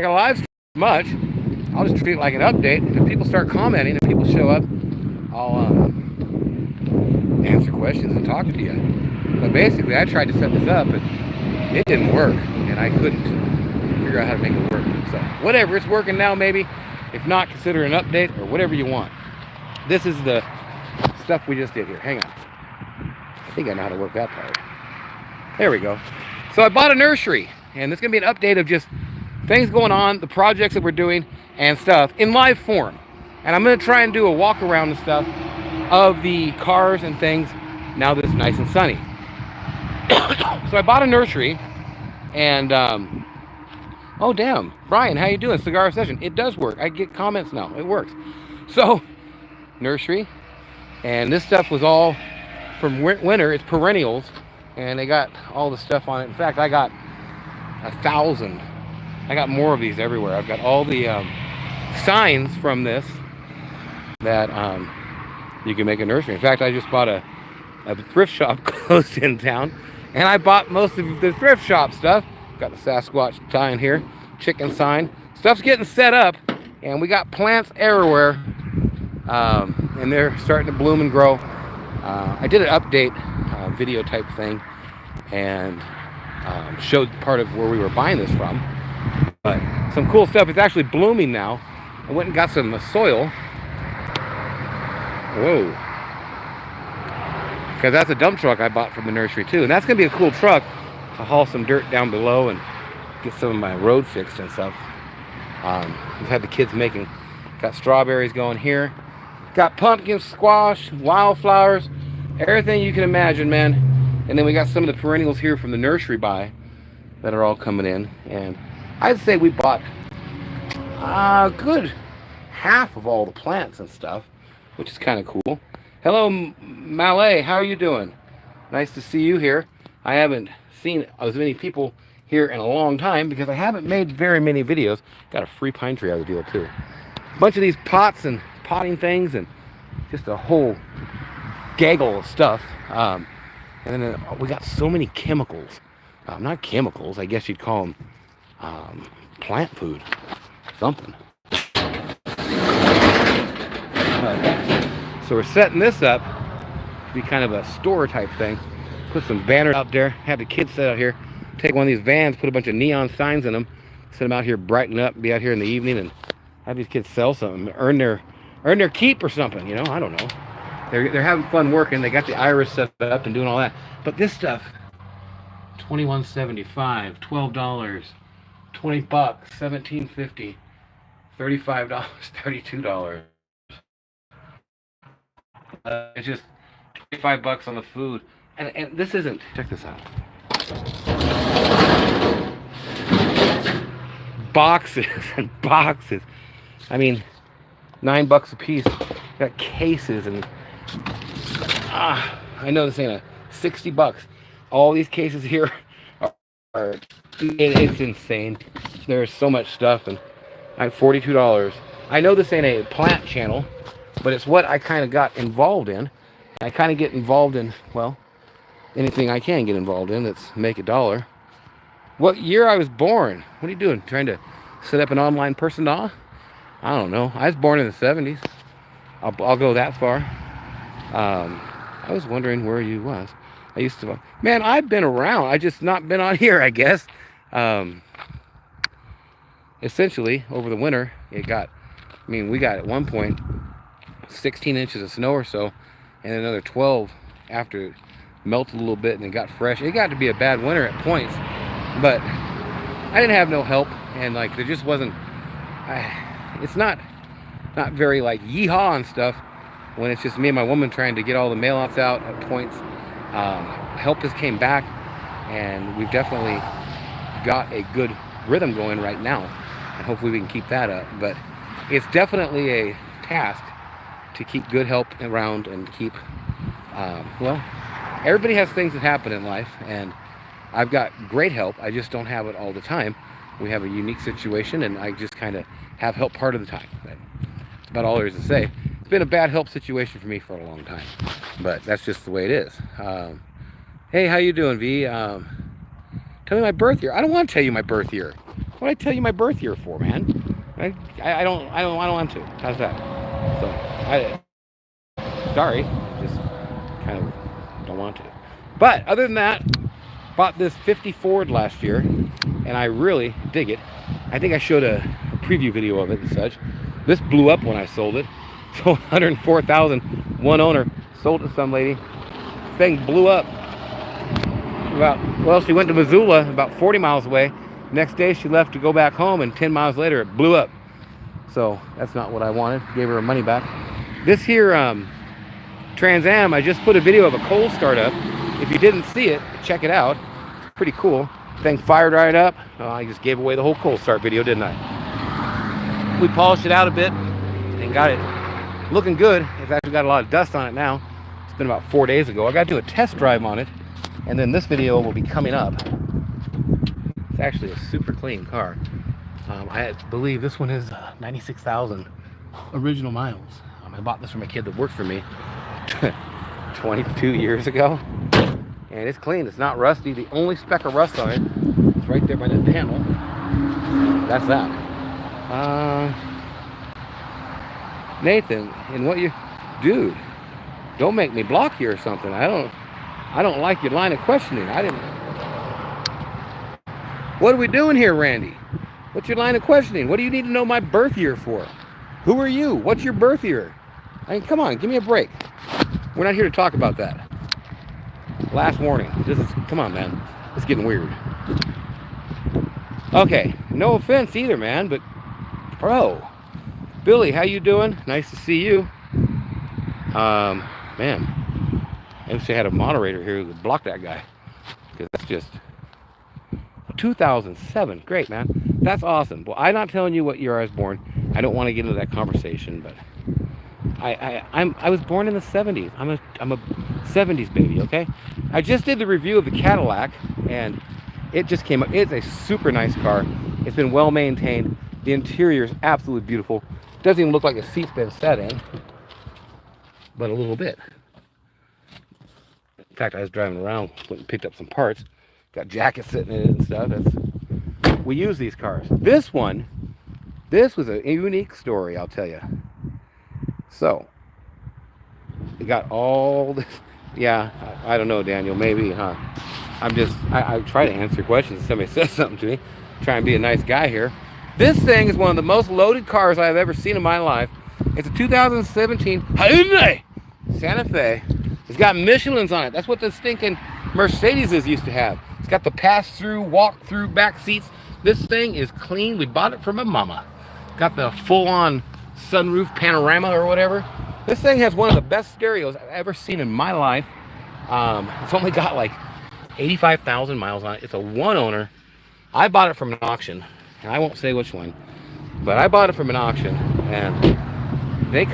a live stream much. I'll just treat it like an update. And if people start commenting and people show up, I'll answer questions and talk to you. But basically, I tried to set this up, and it didn't work, and I couldn't figure out how to make it work. So whatever, it's working now maybe. If not, consider an update or whatever you want. This is the stuff we just did here. Hang on. I think I know how to work that part. There we go. So I bought a nursery, and it's going to be an update of just things going on, the projects that we're doing, and stuff in live form. And I'm going to try and do a walk around and stuff of the cars and things now that it's nice and sunny. So I bought a nursery, and oh damn, Brian, how you doing? Cigar session. It does work. I get comments now. It works. So nursery, and this stuff was all from winter. It's perennials, and they got all the stuff on it. In fact, I got 1,000. I got more of these everywhere. I've got all the signs from this that you can make a nursery. In fact, I just bought a thrift shop close in town, and I bought most of the thrift shop stuff. Got the Sasquatch tie in here, chicken sign. Stuff's getting set up, and we got plants everywhere, and they're starting to bloom and grow. I did an update video type thing, and showed part of where we were buying this from. But some cool stuff. It's actually blooming now. I went and got some soil. Whoa. Because that's a dump truck I bought from the nursery too. And that's going to be a cool truck to haul some dirt down below and get some of my road fixed and stuff. We've had the kids making, got strawberries going here. Got pumpkin, squash, wildflowers, everything you can imagine, man. And then we got some of the perennials here from the nursery buy that are all coming in. And I'd say we bought a good half of all the plants and stuff, which is kind of cool. Hello, Malay. How are you doing? Nice to see you here. I haven't seen as many people here in a long time because I haven't made very many videos. Got a free pine tree out of the deal too. A bunch of these pots and potting things and just a whole gaggle of stuff. And then we got so many chemicals. Not chemicals, I guess you'd call them plant food. Something. So we're setting this up to be kind of a store type thing. Put some banners out there, have the kids sit out here, take one of these vans, put a bunch of neon signs in them, set them out here, brighten up, be out here in the evening, and have these kids sell something, earn their keep or something, you know, I don't know. They're having fun working. They got the iris set up and doing all that. But this stuff, $21.75, $12, $20, $17.50, $35, $32. It's just $25 on the food, and this isn't. Check this out. Boxes and boxes. I mean, $9 a piece. Got cases and I know this ain't a $60. All these cases here are it's insane. There's so much stuff, and I $42. I know this ain't a plant channel, but it's what I kind of got involved in. I kind of get involved in, well, anything I can get involved in that's make a dollar. What year I was born? What are you doing? Trying to set up an online persona? I don't know. I was born in the 70s. I'll go that far. I was wondering where you was. I used to, man, I've been around. I just not been on here, I guess. Essentially, over the winter, it got, I mean, we got at one point 16 inches of snow or so, and another 12 after it melted a little bit and it got fresh. It got to be a bad winter at points, but I didn't have no help, and like there just wasn't. It's not very like yeehaw and stuff when it's just me and my woman trying to get all the mail-outs out at points. Help just came back, and we've definitely got a good rhythm going right now, and hopefully we can keep that up. But it's definitely a task to keep good help around and keep well, everybody has things that happen in life, and I've got great help. I just don't have it all the time. We have a unique situation, and I just kind of have help part of the time. That's about all there is to say. It's been a bad help situation for me for a long time, but that's just the way it is. Hey, how you doing, V? Tell me my birth year. I don't want to tell you my birth year. What did I tell you my birth year for, man? I don't want to. How's that? So sorry, just kind of don't want to. But other than that, bought this 50 Ford last year, and I really dig it. I think I showed a preview video of it and such. This blew up when I sold it. Sold 104,000. One owner sold it to some lady. Thing blew up. Well, she went to Missoula, about 40 miles away. Next day she left to go back home, and 10 miles later it blew up. So that's not what I wanted. Gave her her money back. This here Trans Am, I just put a video of a cold start up. If you didn't see it, check it out. It's pretty cool. Thing fired right up. Oh, I just gave away the whole cold start video, didn't I? We polished it out a bit and got it looking good. It's actually got a lot of dust on it now. It's been about 4 days ago. I got to do a test drive on it, and then this video will be coming up. It's actually a super clean car. I believe this one is 96,000 original miles. I bought this from a kid that worked for me 22 years ago. And it's clean. It's not rusty. The only speck of rust on it is right there by that panel. That's that. Nathan, and what you... Dude, don't make me block you or something. I don't like your line of questioning. What are we doing here, Randy? What's your line of questioning? What do you need to know my birth year for? Who are you? What's your birth year? I mean, come on, give me a break. We're not here to talk about that. Last warning. Come on, man. It's getting weird. Okay, no offense either, man, but bro. Billy, how you doing? Nice to see you. Man, I wish I had a moderator here who could block that guy. Because that's just 2007. Great, man. That's awesome. Well, I'm not telling you what year I was born. I don't want to get into that conversation, but I was born in the 70s. I'm a 70s baby, okay? I just did the review of the Cadillac, and it just came up. It's a super nice car. It's been well maintained. The interior is absolutely beautiful. Doesn't even look like the seat's been set in, but a little bit. In fact, I was driving around, went and picked up some parts. Got jackets sitting in it and stuff. We use these cars. This was a unique story, I'll tell you. So, we got all this. Yeah, I don't know, Daniel. Maybe, huh? I try to answer questions if somebody says something to me. Try and be a nice guy here. This thing is one of the most loaded cars I've ever seen in my life. It's a 2017 Hyundai Santa Fe. It's got Michelin's on it. That's what the stinking Mercedes used to have. It's got the pass-through, walk-through back seats. This thing is clean. We bought it from a mama. Got the full-on sunroof panorama or whatever. This thing has one of the best stereos I've ever seen in my life. It's only got like 85,000 miles on it. It's a one owner. I bought it from an auction, and I won't say which one, but I bought it from an auction, and they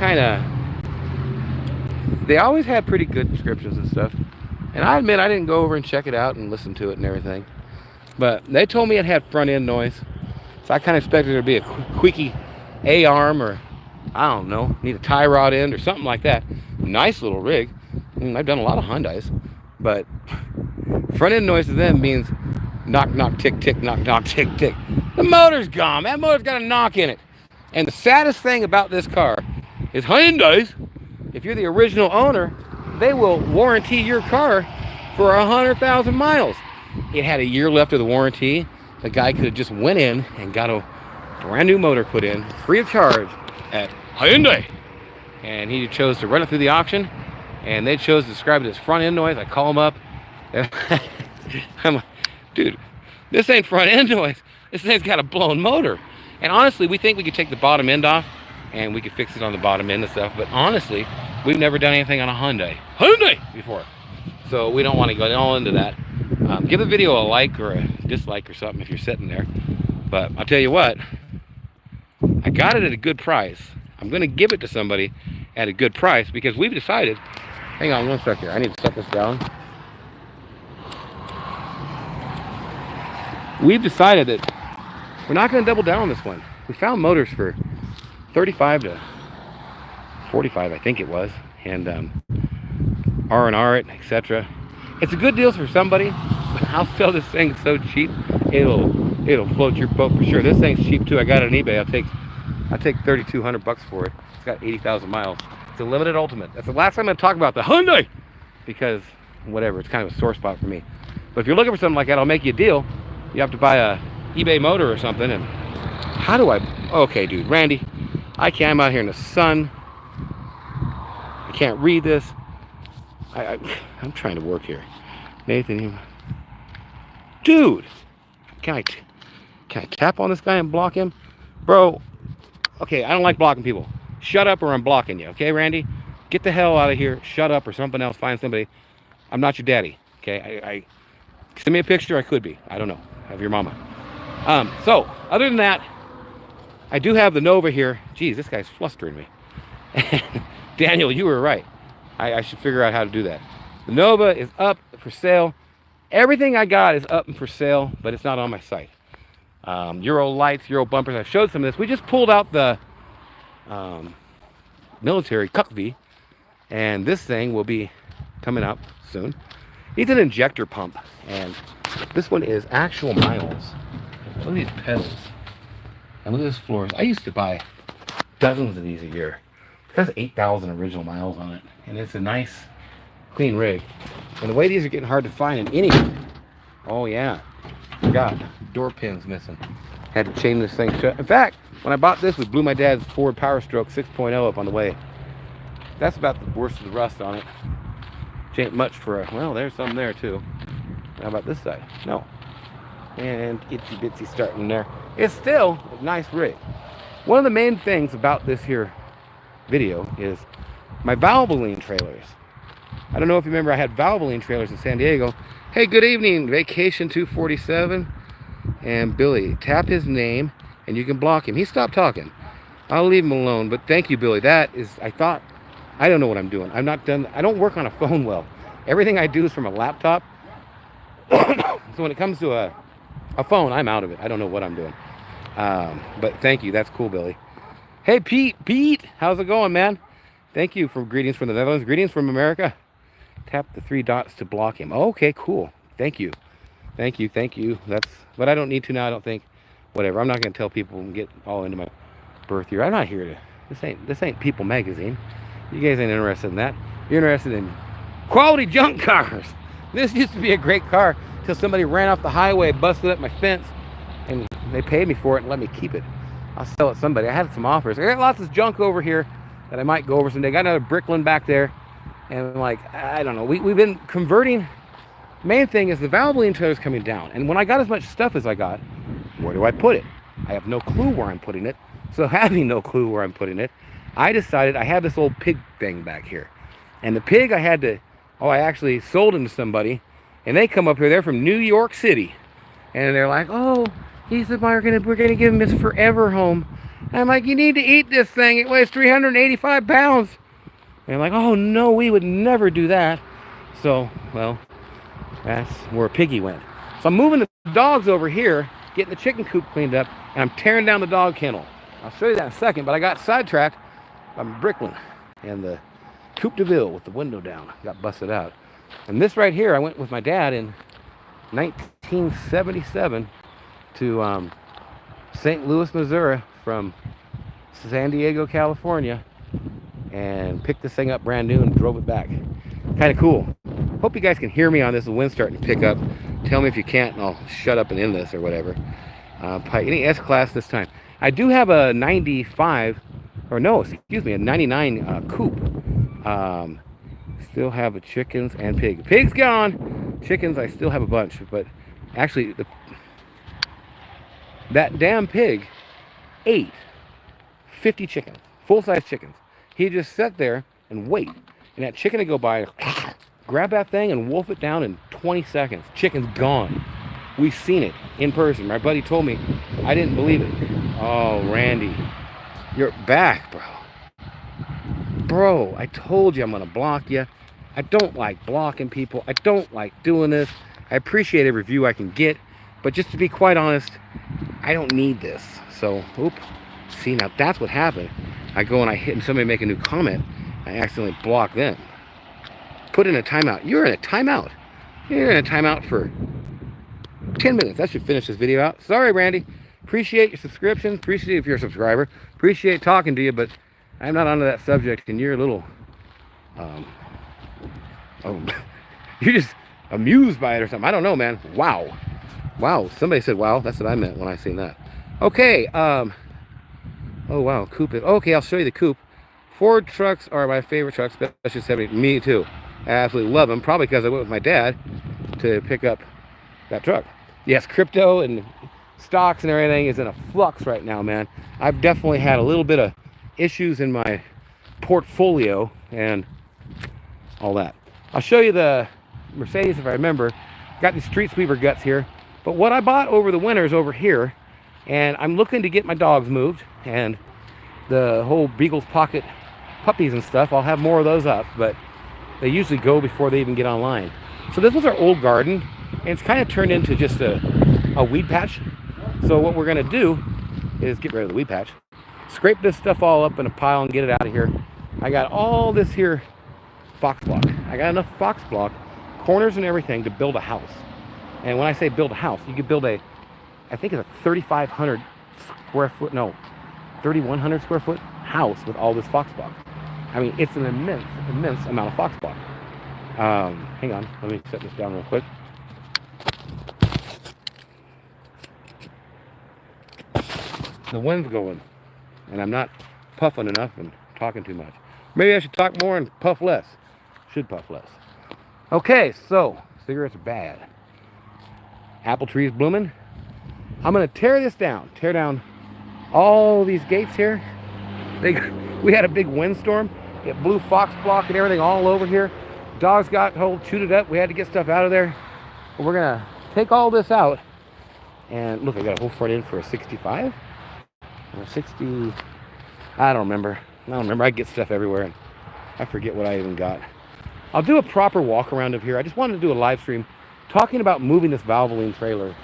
always had pretty good descriptions and stuff. And I admit I didn't go over and check it out and listen to it and everything, but they told me it had front end noise, so I kind of expected there to be a quickie A-arm, or I don't know, need a tie rod end or something like that. Nice little rig. I mean, I've done a lot of Hyundais, but front end noise to them means knock, knock, tick, tick, knock, knock, tick, tick. The motor's gone. That motor's got a knock in it. And the saddest thing about this car is Hyundais, if you're the original owner, they will warranty your car for 100,000 miles. It had a year left of the warranty. The guy could have just went in and got a brand new motor put in, free of charge, at Hyundai. And he chose to run it through the auction, and they chose to describe it as front end noise. I call him up. I'm like, dude, this ain't front end noise. This thing's got a blown motor. And honestly, we think we could take the bottom end off and we could fix it on the bottom end and stuff. But honestly, we've never done anything on a Hyundai before. So we don't want to go all into that. Give the video a like or a dislike or something if you're sitting there. But I'll tell you what, I got it at a good price. I'm going to give it to somebody at a good price because we've decided, hang on one sec here, I need to set this down. We've decided that we're not going to double down on this one. We found motors for 35 to 45, I think it was, and R&R it, etc. It's a good deal for somebody, but I'll sell this thing so cheap, it'll It'll float your boat for sure. This thing's cheap too. I got it on eBay. I'll take 3,200 bucks for it. It's got 80,000 miles. It's a limited ultimate. That's the last time I'm gonna talk about the Hyundai, because whatever, it's kind of a sore spot for me. But if you're looking for something like that, I'll make you a deal. You have to buy a eBay motor or something. And how do I? Okay, dude, Randy, I'm out here in the sun. I can't read this. I'm trying to work here. Nathan, dude, can I tap on this guy and block him, bro? Okay, I don't like blocking people. Shut up or I'm blocking you. Okay, Randy, get the hell out of here. Shut up or something else. Find somebody. I'm not your daddy. Okay, I send me a picture. I could be. I don't know. Of your mama. So other than that, I do have the Nova here. Geez, this guy's flustering me. Daniel, you were right. I should figure out how to do that. The Nova is up for sale. Everything I got is up and for sale, but it's not on my site. Euro lights, Euro bumpers. I've showed some of this. We just pulled out the military Cuckvy, and this thing will be coming up soon. It's an injector pump, and this one is actual miles. Look at these pedals, and look at this floors. I used to buy dozens of these a year. It has 8,000 original miles on it, and it's a nice, clean rig. And the way these are getting hard to find in any. Oh yeah, forgot door pins missing. Had to chain this thing shut. In fact, when I bought this, we blew my dad's Ford Power Stroke 6.0 up on the way. That's about the worst of the rust on it. Which ain't much for a, well, there's some there too. How about this side? No. And itsy bitsy starting there. It's still a nice rig. One of the main things about this here video is my Valvoline trailers. I don't know if you remember, I had Valvoline trailers in San Diego. Hey, good evening, Vacation 247. And Billy, tap his name and you can block him. He stopped talking. I'll leave him alone, but thank you, Billy. That is, I don't know what I'm doing. I don't work on a phone well. Everything I do is from a laptop. So when it comes to a phone, I'm out of it. I don't know what I'm doing. But thank you. That's cool, Billy. Hey, Pete, how's it going, man? Thank you for greetings from the Netherlands. Greetings from America. Tap the 3 dots to block him. Oh, okay, cool. Thank you. Thank you. But I don't need to now, I don't think. Whatever. I'm not going to tell people and get all into my birth year. I'm not here to. This ain't People Magazine. You guys ain't interested in that. You're interested in quality junk cars. This used to be a great car until somebody ran off the highway, busted up my fence, and they paid me for it and let me keep it. I'll sell it to somebody. I had some offers. I got lots of junk over here that I might go over someday. Got another Bricklin back there. And like, I don't know. We've been converting. Main thing is the Valvoline trailer's coming down. And when I got as much stuff as I got, where do I put it? I have no clue where I'm putting it. So having no clue where I'm putting it, I decided I had this old pig thing back here. And the pig I actually sold him to somebody. And they come up here, they're from New York City. And they're like, oh, he said, we're gonna give him his forever home. And I'm like, you need to eat this thing. It weighs 385 pounds. And I'm like, oh no, we would never do that. So, well, that's where Piggy went. So I'm moving the dogs over here, getting the chicken coop cleaned up, and I'm tearing down the dog kennel. I'll show you that in a second, but I got sidetracked by Bricklin and the Coupe de Ville with the window down. Got busted out. And this right here, I went with my dad in 1977 to St. Louis, Missouri from San Diego, California, and picked this thing up brand new and drove it back. Kind of cool. Hope you guys can hear me on this. The wind's starting to pick up. Tell me if you can't, and I'll shut up and end this or whatever. Any S-Class this time. I do have a 95, or no, excuse me, a 99 coupe. Still have a chickens and pig. Pig's gone. Chickens, I still have a bunch, but actually, that damn pig ate 50 chickens, full-size chickens. He just sat there and wait, and that chicken would go by, grab that thing and wolf it down in 20 seconds. Chicken's gone. We've seen it in person. My buddy told me. I didn't believe it. Oh, Randy, you're back, bro. Bro, I told you I'm going to block you. I don't like blocking people. I don't like doing this. I appreciate every view I can get. But just to be quite honest, I don't need this. So, see, now that's what happened. I go and I hit and somebody make a new comment. I accidentally block them. Put in a timeout. You're in a timeout. You're in a timeout for 10 minutes. That should finish this video out. Sorry, Randy. Appreciate your subscription. Appreciate if you're a subscriber. Appreciate talking to you, but I'm not onto that subject, and you're a little, oh, you're just amused by it or something. I don't know, man. Wow. Wow. Somebody said wow. That's what I meant when I seen that. Okay. Oh, wow. Coupe. Okay, I'll show you the coupe. Ford trucks are my favorite trucks, especially 70. Me too. I absolutely love them. Probably because I went with my dad to pick up that truck. Yes, crypto and stocks and everything is in a flux right now, man. I've definitely had a little bit of issues in my portfolio and all that. I'll show you the Mercedes if I remember. Got these street sweeper guts here. But what I bought over the winter is over here. And I'm looking to get my dogs moved. And the whole Beagle's Pocket puppies and stuff, I'll have more of those up. But they usually go before they even get online. So this was our old garden. And it's kind of turned into just a weed patch. So what we're going to do is get rid of the weed patch. Scrape this stuff all up in a pile and get it out of here. I got all this here fox block. I got enough fox block, corners and everything to build a house. And when I say build a house, you could build a, I think it's a 3,500 square foot, no, 3,100 square foot house with all this fox block. I mean, it's an immense, immense amount of fox block. Hang on, let me set this down real quick. The wind's going, and I'm not puffing enough and talking too much. Maybe I should talk more and puff less. Should puff less. Okay, so cigarettes are bad. Apple trees blooming. I'm gonna tear this down. Tear down all these gates here. We had a big windstorm. It blew fox block and everything all over here. Dogs got chewed it up. We had to get stuff out of there. But we're gonna take all this out. And look, I got a whole front end for a 65. 60, I don't remember. I get stuff everywhere and I forget what I even got. I'll do a proper walk around of here. I just wanted to do a live stream talking about moving this Valvoline trailer.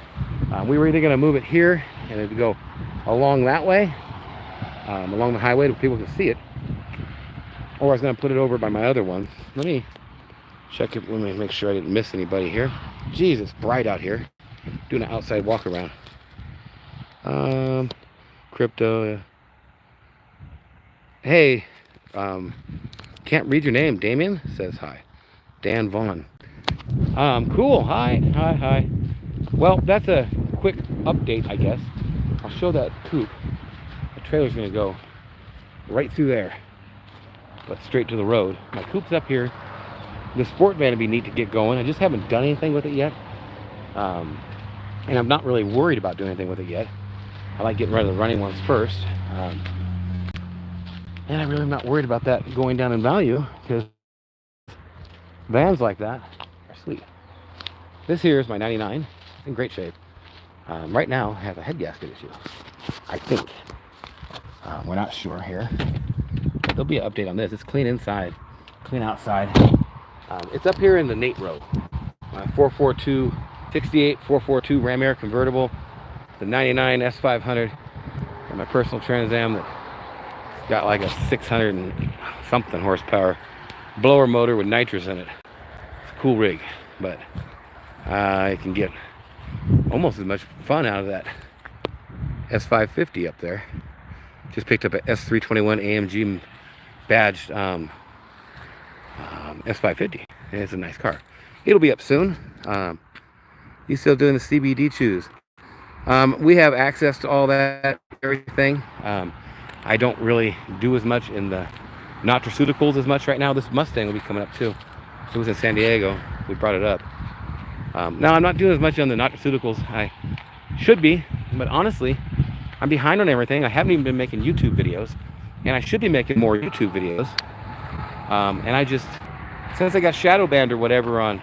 We were either going to move it here and it'd go along that way, along the highway so people can see it, or I was going to put it over by my other one. Let me check it. Let me make sure I didn't miss anybody here. Jeez, it's bright out here. Doing an outside walk around. Crypto. Hey, can't read your name. Damien says hi. Dan Vaughn. Cool. Hi. Well, that's a quick update, I guess. I'll show that coupe. The trailer's gonna go right through there, but straight to the road. My coupe's up here. The sport van would be neat to get going. I just haven't done anything with it yet. And I'm not really worried about doing anything with it yet. I like getting rid of the running ones first. And I really am not worried about that going down in value because vans like that are sweet. This here is my 99. It's in great shape. Right now, I have a head gasket issue. I think. We're not sure here. But there'll be an update on this. It's clean inside, clean outside. It's up here in the Nate Row. 442, 68 442 Ram Air convertible. The 99 S500 and my personal Trans Am that got like a 600 and something horsepower blower motor with nitrous in it. It's a cool rig, but I can get almost as much fun out of that S550 up there. Just picked up a S321 AMG badged S550. And it's a nice car. It'll be up soon. You still doing the CBD chews? We have access to all that, everything. I don't really do as much in the nutraceuticals as much right now. This Mustang will be coming up too. It was in San Diego. We brought it up. Now I'm not doing as much on the nutraceuticals. I should be, but honestly, I'm behind on everything. I haven't even been making YouTube videos, and I should be making more YouTube videos. And I just, since I got shadow banned or whatever on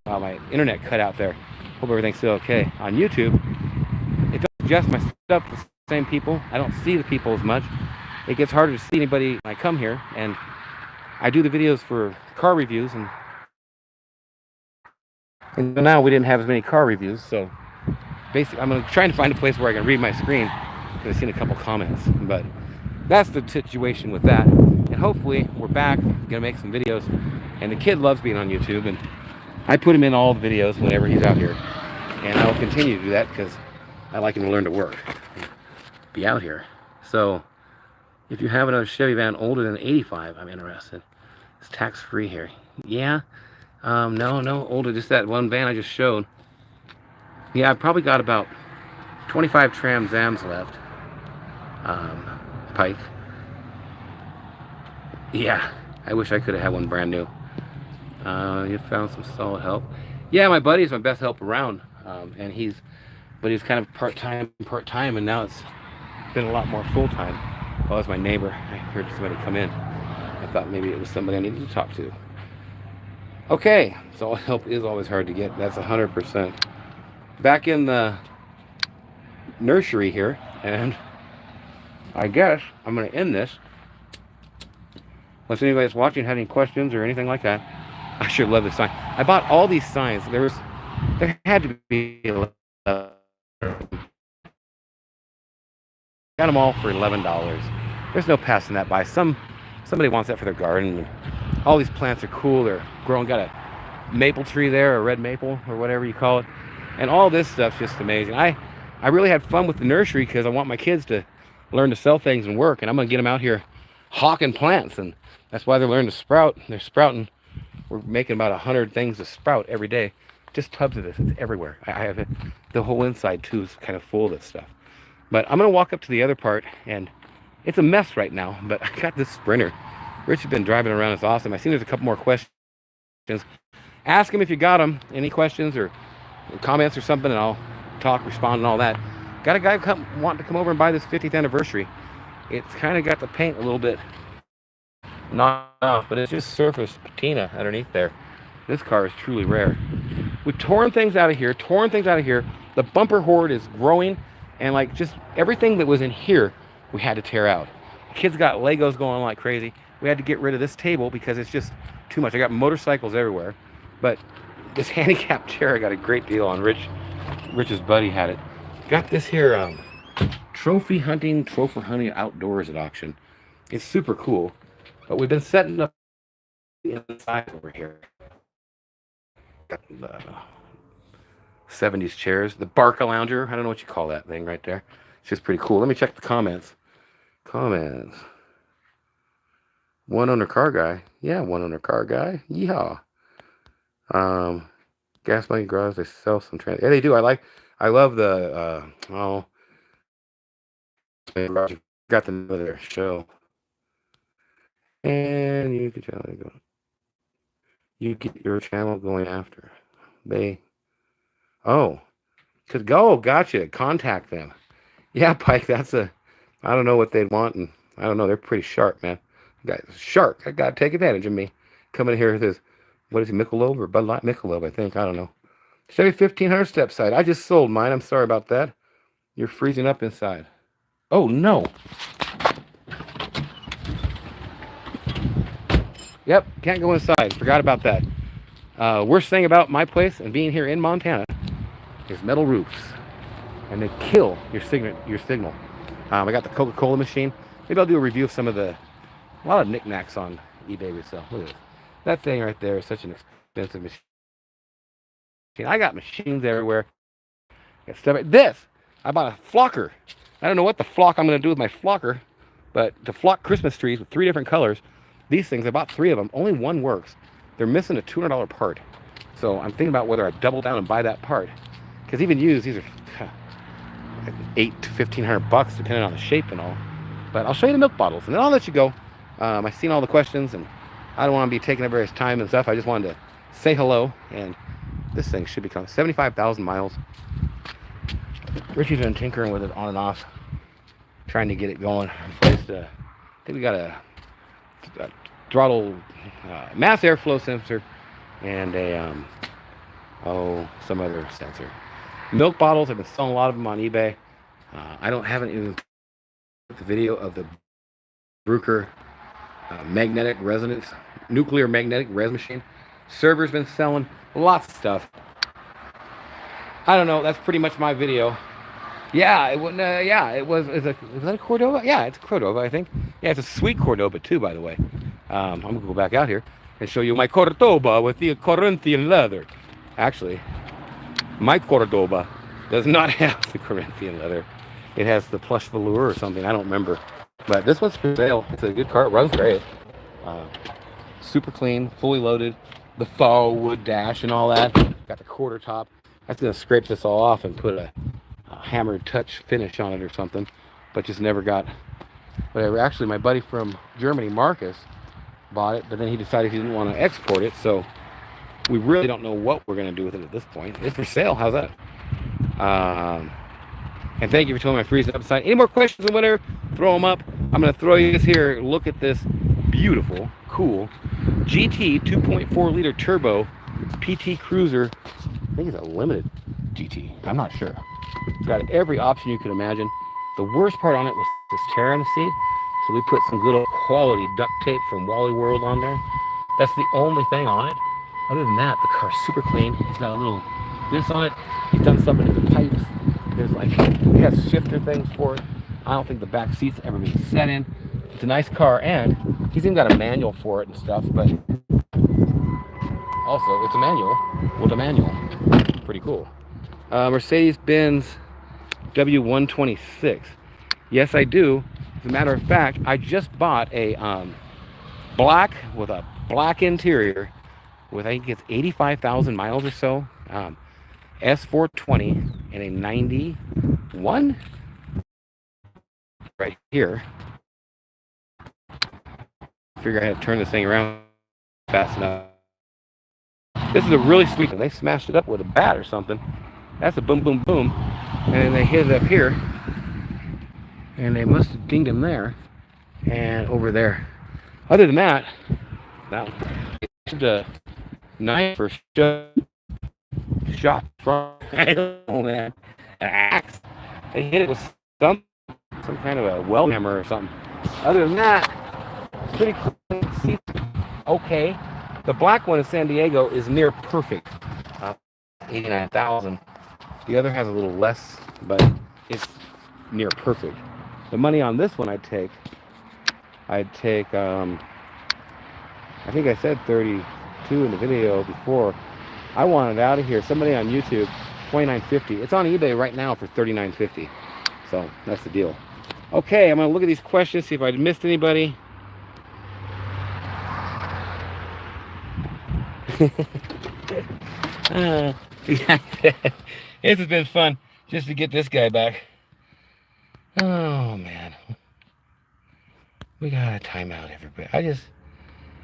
my internet cut out there, hope everything's still okay. On YouTube, it doesn't adjust my stuff to the same people. I don't see the people as much. It gets harder to see anybody when I come here, and I do the videos for car reviews, and now we didn't have as many car reviews, so basically I'm trying to find a place where I can read my screen because I've seen a couple comments, but that's the situation with that. And hopefully we're back, gonna make some videos, and the kid loves being on YouTube, and I put him in all the videos whenever he's out here. And I will continue to do that because I like him to learn to work, be out here. So if you have another Chevy van older than 85, I'm interested. It's tax-free here. Yeah. No, older. Just that one van I just showed. Yeah, I've probably got about 25 Trans Ams left. Pike. Yeah, I wish I could have had one brand new. You found some solid help. Yeah, my buddy's my best help around, and he's kind of part-time, and now it's been a lot more full-time. Oh, that's my neighbor. I heard somebody come in. I thought maybe it was somebody I needed to talk to. Okay, so help is always hard to get. That's 100%. Back in the nursery here, and I guess I'm going to end this. Unless anybody that's watching had any questions or anything like that. I sure love this sign. I bought all these signs. There had to be got them all for $11. There's no passing that by. Somebody wants that for their garden. All these plants are cool. They're growing. Got a maple tree there, a red maple or whatever you call it. And all this stuff's just amazing. I really had fun with the nursery because I want my kids to learn to sell things and work. And I'm going to get them out here hawking plants. And that's why they're learning to sprout. They're sprouting. We're making about 100 things to sprout every day. Just tubs of this. It's everywhere. I have it. The whole inside, too, is kind of full of this stuff. But I'm going to walk up to the other part. And it's a mess right now. But I got this Sprinter. Rich has been driving around. It's awesome. I see there's a couple more questions. Ask him if you got them. Any questions or comments or something, and I'll talk, respond, and all that. Got a guy wanting to come over and buy this 50th anniversary. It's kind of got the paint a little bit knocked off, but it's just surface patina underneath there. This car is truly rare. We've torn things out of here. The bumper hoard is growing, and like just everything that was in here, we had to tear out. The kids got Legos going like crazy. We had to get rid of this table because it's just too much. I got motorcycles everywhere, but this handicap chair I got a great deal on. Rich's buddy had it. Got this here trophy hunting outdoors at auction. It's super cool, but we've been setting up inside over here. Got the 70s chairs, the Barca Lounger. I don't know what you call that thing right there. It's just pretty cool. Let me check the comments. One owner car guy. Yeah, one owner car guy. Yeehaw. Gas money garage. They sell some trans. Yeah, they do. I love the got the name of their show. And you get your channel going after. Gotcha. Contact them. Yeah, Pike, I don't know what they'd want, and I don't know, they're pretty sharp, man. Guy's a shark. I gotta take advantage of me. Coming here with this, what is he, Michelob or Bud Light? Michelob, I think. I don't know. Chevy 1500 step side. I just sold mine. I'm sorry about that. You're freezing up inside. Oh, no. Yep, can't go inside. Forgot about that. Worst thing about my place and being here in Montana is metal roofs. And they kill your signal. I got the Coca-Cola machine. Maybe I'll do a review of a lot of knickknacks on eBay resale. Look at this. That thing right there is such an expensive machine. I got machines everywhere. Got stuff. This, I bought a flocker. I don't know what the flock I'm going to do with my flocker, but to flock Christmas trees with 3 different colors. These things, I bought 3 of them. Only one works. They're missing a $200 part. So I'm thinking about whether I double down and buy that part. Because even used, these are $800 to $1,500 depending on the shape and all. But I'll show you the milk bottles, and then I'll let you go. I've seen all the questions, and I don't want to be taking up various time and stuff. I just wanted to say hello, and this thing should be coming. 75,000 miles. Richie's been tinkering with it on and off, trying to get it going. I think we got a throttle mass airflow sensor and some other sensor. Milk bottles, I've been selling a lot of them on eBay. I haven't even put the video of the Bruker nuclear magnetic res machine. Server's been selling lots of stuff. I don't know. That's pretty much my video. Yeah, it was. Is that a Cordova? Yeah, it's a Cordova, I think. Yeah, it's a sweet Cordova too, by the way. I'm gonna go back out here and show you my Cordova with the Corinthian leather. Actually, My Cordoba does not have the Corinthian leather. It has the plush velour or something. I don't remember. But this one's for sale. It's a good car. It runs great. Super clean, fully loaded. The faux wood dash and all that. Got the quarter top. I was going to scrape this all off and put a hammered touch finish on it or something. But just never got whatever. Actually, my buddy from Germany, Marcus, bought it. But then he decided he didn't want to export it. So we really don't know what we're going to do with it at this point. It's for sale. How's that? And thank you for telling my freeze website. Any more questions or whatever, throw them up. I'm going to throw you this here. Look at this beautiful, cool GT 2.4 liter turbo PT Cruiser. I think it's a limited GT. I'm not sure. It's got every option you could imagine. The worst part on it was this tear in the seat. So we put some good old quality duct tape from Wally World on there. That's the only thing on it. Other than that, the car's super clean. It's got a little this on it. He's done something to the pipes. There's like, he has shifter things for it. I don't think the back seat's ever been set in. It's a nice car, and he's even got a manual for it and stuff, but also it's a manual with a manual. Pretty cool. Mercedes-Benz W126. Yes, I do. As a matter of fact, I just bought a black with a black interior with, I think it's 85,000 miles or so. S420 and a 91 right here. Figure I had to turn this thing around fast enough. This is a really sweet one. They smashed it up with a bat or something. That's a boom, boom, boom. And then they hit it up here. And they must have dinged him there and over there. Other than that, now it's a knife or shot from, I don't know, man, an axe. They hit it with some kind of a weld hammer or something. Other than that, it's pretty clean seat. Okay. The black one in San Diego is near perfect. 89,000. The other has a little less, but it's near perfect. The money on this one I'd take, I think I said 32 in the video before. I want it out of here. Somebody on YouTube, $29.50. It's on eBay right now for $39.50. So that's the deal. Okay, I'm gonna look at these questions, see if I missed anybody. This has been fun just to get this guy back. Oh man, we got a timeout, everybody. I just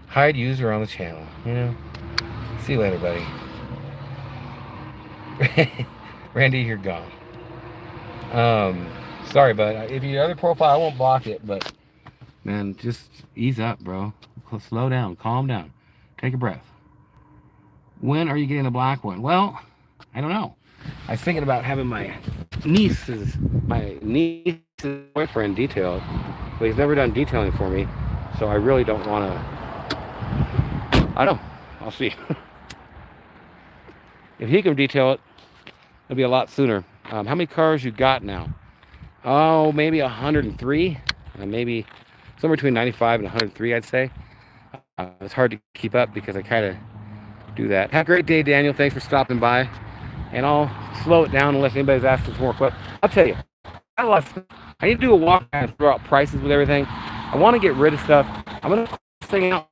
hide user on the channel, you know. See you later, buddy. Randy, you're gone. Sorry, bud. If your other profile, I won't block it, but man, just ease up, bro. Slow down, calm down, take a breath. When are you getting the black one? Well, I don't know. I was thinking about having my niece's boyfriend detailed, but he's never done detailing for me, so I really don't want to. I don't know. I'll see. If he can detail it, it'll be a lot sooner. How many cars you got now? Oh, maybe 103, maybe somewhere between 95 and 103, I'd say. It's hard to keep up because I kind of do that. Have a great day, Daniel. Thanks for stopping by. And I'll slow it down unless anybody's asking for more questions. I'll tell you, I need to do a walk and throw out prices with everything. I want to get rid of stuff. I'm going to thing out